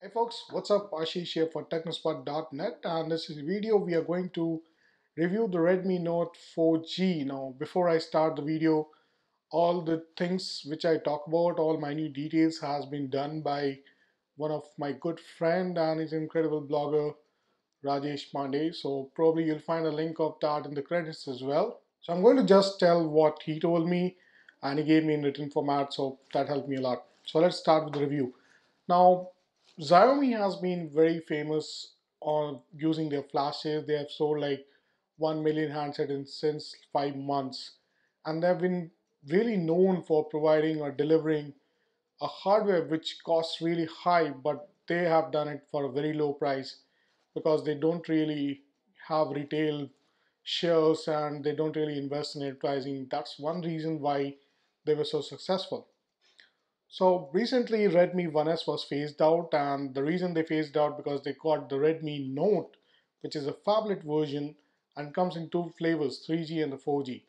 Hey folks, what's up? Ashish here for Technospot.Net, and this is a video we are going to review the Redmi Note 4G. Now, before I start the video, all the things which I talk about, all minute details has been done by one of my good friend and his incredible blogger Rajesh Pandey. So probably you'll find a link of that in the credits as well. So I'm going to just tell what he told me and he gave me in written format, so that helped me a lot. So let's start with the review. Now, Xiaomi has been very famous on using their flashes. They have sold like 1 million handsets in since 5 months, and they've been really known for providing or delivering a hardware which costs really high, but they have done it for a very low price because they don't really have retail shares and they don't really invest in advertising. That's one reason why they were so successful. So recently Redmi 1S was phased out, and the reason they phased out because they got the Redmi Note, which is a phablet version and comes in two flavors, 3G and the 4G.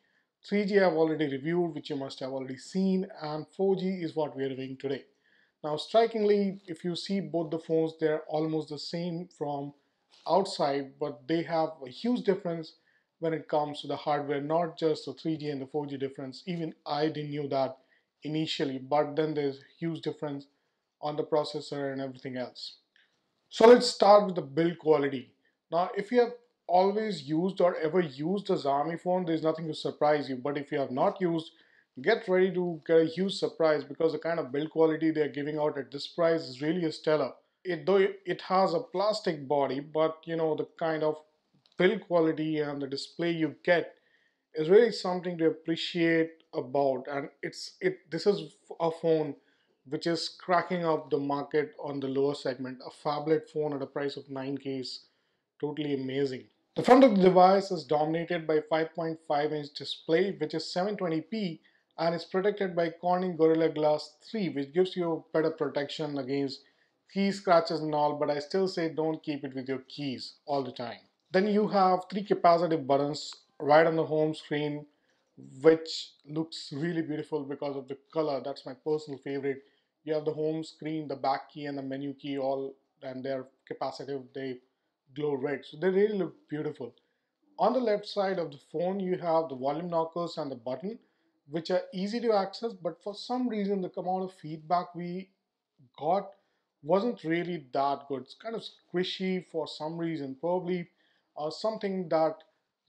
3G I've already reviewed, which you must have already seen, and 4G is what we are reviewing today. Now strikingly, if you see both the phones, they're almost the same from outside, but they have a huge difference when it comes to the hardware, not just the 3G and the 4G difference. Even I didn't knew that initially, but then there's huge difference on the processor and everything else. So let's start with the build quality. Now, if you have always used or ever used a Xiaomi phone, there's nothing to surprise you. But if you have not used, get ready to get a huge surprise because the kind of build quality they're giving out at this price is really a stellar. Though it has a plastic body, but the kind of build quality and the display you get is really something to appreciate about. And this is a phone which is cracking up the market on the lower segment. A phablet phone at a price of 9K is totally amazing. The front of the device is dominated by 5.5-inch display, which is 720p, and is protected by Corning Gorilla Glass 3, which gives you better protection against key scratches and all. But I still say don't keep it with your keys all the time. Then you have three capacitive buttons right on the home screen, which looks really beautiful because of the color. That's my personal favorite. You have the home screen, the back key, and the menu key all, and they're capacitive. They glow red, so they really look beautiful. On the left side of the phone, you have the volume knockers and the button, which are easy to access, but for some reason, the amount of feedback we got wasn't really that good. It's kind of squishy for some reason, probably something that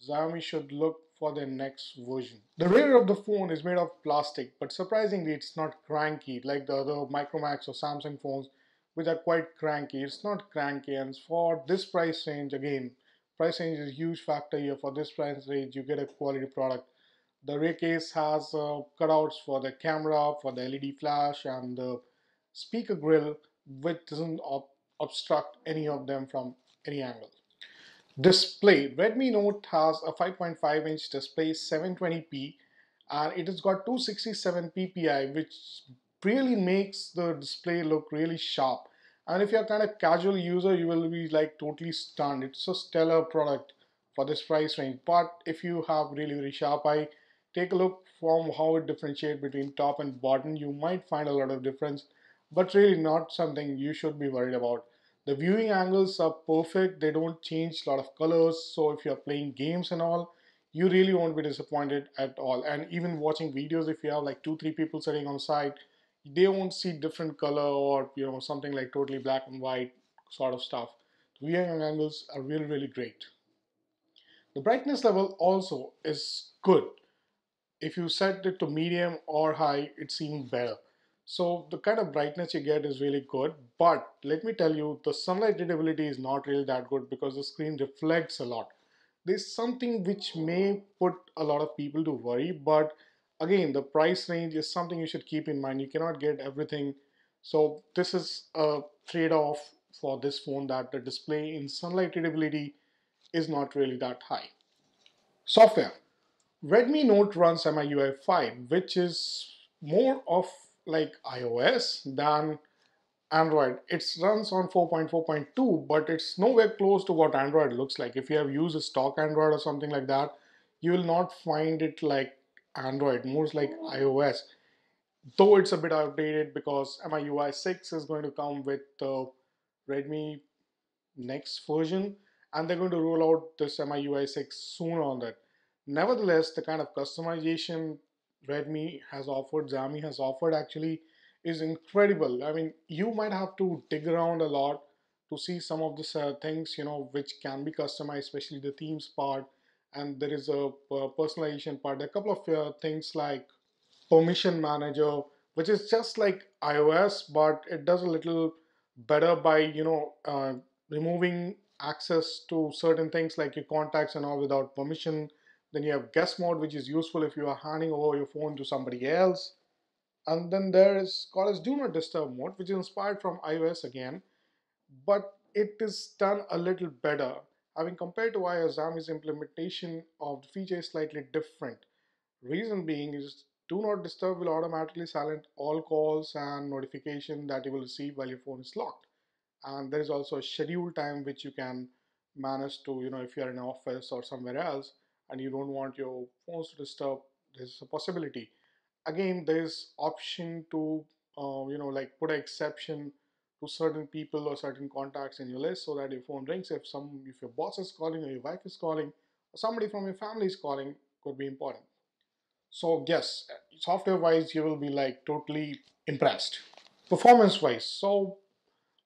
Xiaomi should look for their next version. The rear of the phone is made of plastic, but surprisingly, it's not cranky like the other Micromax or Samsung phones, which are quite cranky. It's not cranky, and for this price range, again, price range is a huge factor here. For this price range, you get a quality product. The rear case has cutouts for the camera, for the LED flash, and the speaker grill, which doesn't obstruct any of them from any angle. Display. Redmi Note has a 5.5-inch display, 720p, and it has got 267 ppi, which really makes the display look really sharp. And if you're kind of casual user, you will be like totally stunned. It's a stellar product for this price range. But if you have really very sharp eye, take a look from how it differentiates between top and bottom. You might find a lot of difference, but really not something you should be worried about. The viewing angles are perfect, they don't change a lot of colors, so if you're playing games and all, you really won't be disappointed at all. And even watching videos, if you have like 2 3 people sitting on side, they won't see different color or something like totally black and white sort of stuff. The viewing angles are really great. The brightness level also is good. If you set it to medium or high, it's even better. So the kind of brightness you get is really good, but let me tell you, the sunlight readability is not really that good because the screen reflects a lot. There's something which may put a lot of people to worry, but again, the price range is something you should keep in mind. You cannot get everything. So this is a trade-off for this phone, that the display in sunlight readability is not really that high. Software. Redmi Note runs MIUI 5, which is more of like iOS than Android. It runs on 4.4.2, but it's nowhere close to what Android looks like. If you have used a stock Android or something like that, you will not find it like Android, more like iOS. Though it's a bit outdated because MIUI 6 is going to come with Redmi next version, and they're going to roll out this MIUI 6 soon on that. Nevertheless, the kind of customization Redmi has offered, Xiaomi has offered actually is incredible. I mean, you might have to dig around a lot to see some of the things, which can be customized, especially the themes part, and there is a personalization part. There are a couple of things like permission manager, which is just like iOS, but it does a little better by removing access to certain things like your contacts and all without permission. Then you have guest mode, which is useful if you are handing over your phone to somebody else. And then there is called as do not disturb mode, which is inspired from iOS again, but it is done a little better. Having compared to iOS, Xiaomi's implementation of the feature is slightly different. Reason being is do not disturb will automatically silence all calls and notification that you will receive while your phone is locked. And there is also a schedule time which you can manage to, if you're in an office or somewhere else and you don't want your phones to disturb, there's a possibility. Again, there's option to, like put an exception to certain people or certain contacts in your list so that your phone rings if your boss is calling or your wife is calling or somebody from your family is calling, could be important. So yes, software wise, you will be like totally impressed. Performance wise, so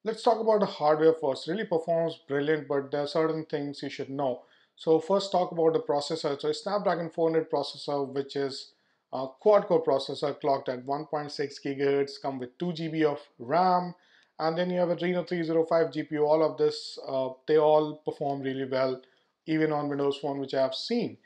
let's talk about the hardware first. Really performs brilliant, but there are certain things you should know. So first talk about the processor. So a Snapdragon 400 processor, which is a quad-core processor clocked at 1.6 gigahertz, come with 2 GB of RAM, and then you have a Reno 305 GPU. All of this, they all perform really well, even on Windows Phone, which I have seen.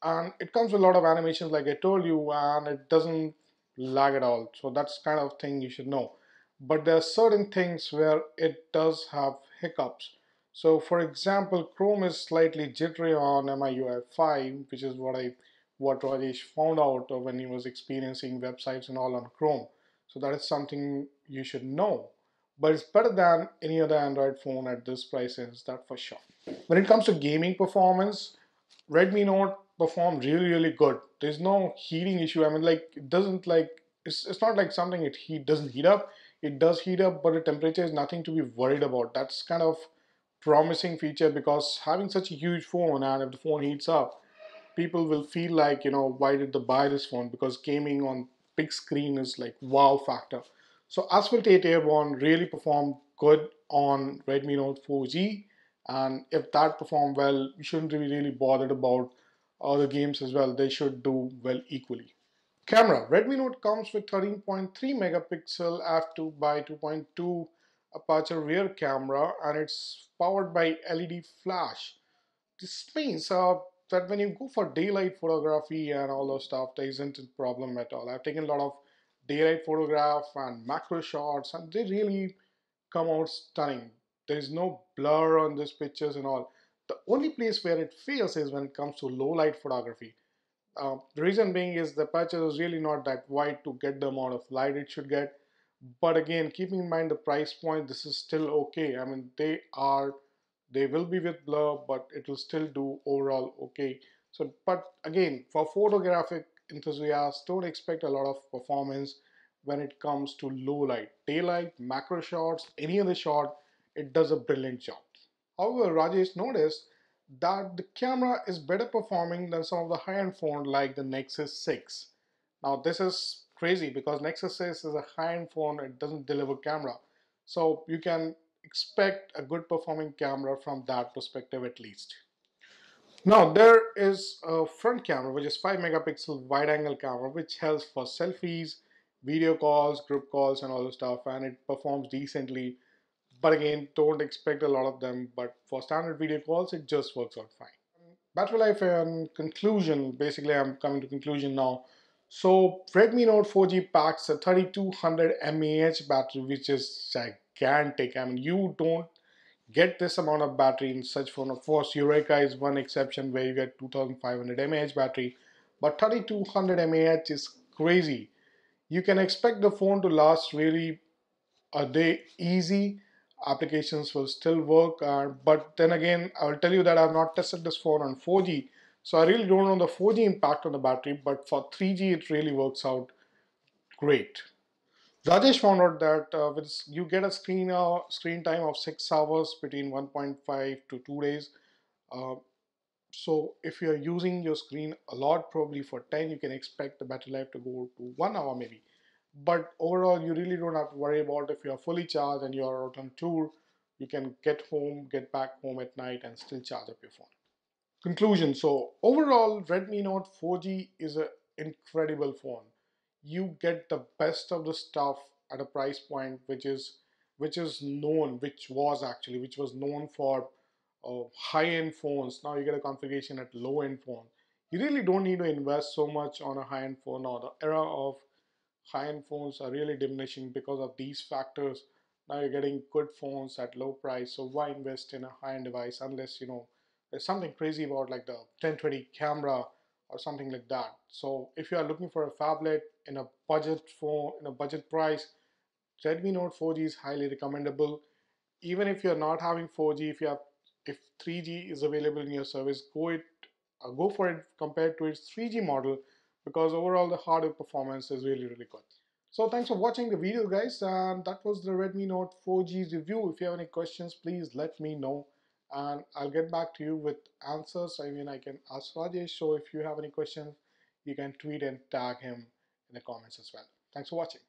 And it comes with a lot of animations like I told you, and it doesn't lag at all, so that's kind of thing you should know. But there are certain things where it does have hiccups. So for example, Chrome is slightly jittery on MIUI 5, which is what Rajesh found out when he was experiencing websites and all on Chrome. So that is something you should know, but it's better than any other Android phone at this price, is that for sure. When it comes to gaming performance, Redmi Note performed really good. There's no heating issue. I mean, like it doesn't like it's not like something doesn't heat up. It does heat up, but the temperature is nothing to be worried about. That's kind of promising feature because having such a huge phone and if the phone heats up, people will feel like, why did they buy this phone? Because gaming on big screen is like wow factor. So Asphalt 8 Airborne really performed good on Redmi Note 4G, and if that performed well, you shouldn't be really bothered about other games as well. They should do well equally. Camera. Redmi Note comes with 13.3 megapixel f2 by 2.2 aperture rear camera, and it's powered by LED flash. This means that when you go for daylight photography and all those stuff, there isn't a problem at all. I've taken a lot of daylight photograph and macro shots, and they really come out stunning. There is no blur on these pictures and all. The only place where it fails is when it comes to low light photography. The reason being is the aperture is really not that wide to get the amount of light it should get. But again, keeping in mind the price point, this is still okay. I mean, they will be with blur, but it will still do overall okay. So, but again, for photographic enthusiasts, don't expect a lot of performance when it comes to low light. Daylight, macro shots, any other shot, it does a brilliant job. However, Rajesh noticed that the camera is better performing than some of the high-end phones like the Nexus 6. Now this is crazy because Nexus 6 is a high-end phone, it doesn't deliver camera. So you can expect a good performing camera from that perspective at least. Now there is a front camera which is 5 megapixel wide angle camera which helps for selfies, video calls, group calls and all the stuff, and it performs decently, but again, don't expect a lot of them. But for standard video calls, it just works out fine. Battery life and conclusion. Basically, I'm coming to conclusion now. So Redmi Note 4G packs a 3200 mAh battery, which is gigantic. I mean, you don't get this amount of battery in such phone. Of course, Eureka is one exception where you get 2500 mAh battery, but 3200 mAh is crazy. You can expect the phone to last really a day easy. Applications will still work, but then again, I will tell you that I've not tested this phone on 4G, so I really don't know the 4G impact on the battery, but for 3G it really works out great. Rajesh found out that you get a screen time of 6 hours between 1.5 to 2 days. Uh, so if you're using your screen a lot, probably for 10, you can expect the battery life to go to 1 hour maybe. But overall, you really don't have to worry about if you're fully charged and you're out on tour. You can get back home at night and still charge up your phone. Conclusion. So overall, Redmi Note 4G is an incredible phone. You get the best of the stuff at a price point which was known for high-end phones. Now you get a configuration at low-end phone. You really don't need to invest so much on a high-end phone. Now the era of high-end phones are really diminishing because of these factors. Now you're getting good phones at low price, so why invest in a high-end device unless there's something crazy about like the 1020 camera or something like that. So if you are looking for a phablet in a budget phone in a budget price, Redmi Note 4G is highly recommendable. Even if you're not having 4G, if 3G is available in your service, go for it compared to its 3G model, because overall the hardware performance is really really good. So thanks for watching the video, guys, and that was the Redmi Note 4G review. If you have any questions, please let me know and I'll get back to you with answers. I mean, I can ask Rajesh, so if you have any questions, you can tweet and tag him in the comments as well. Thanks for watching.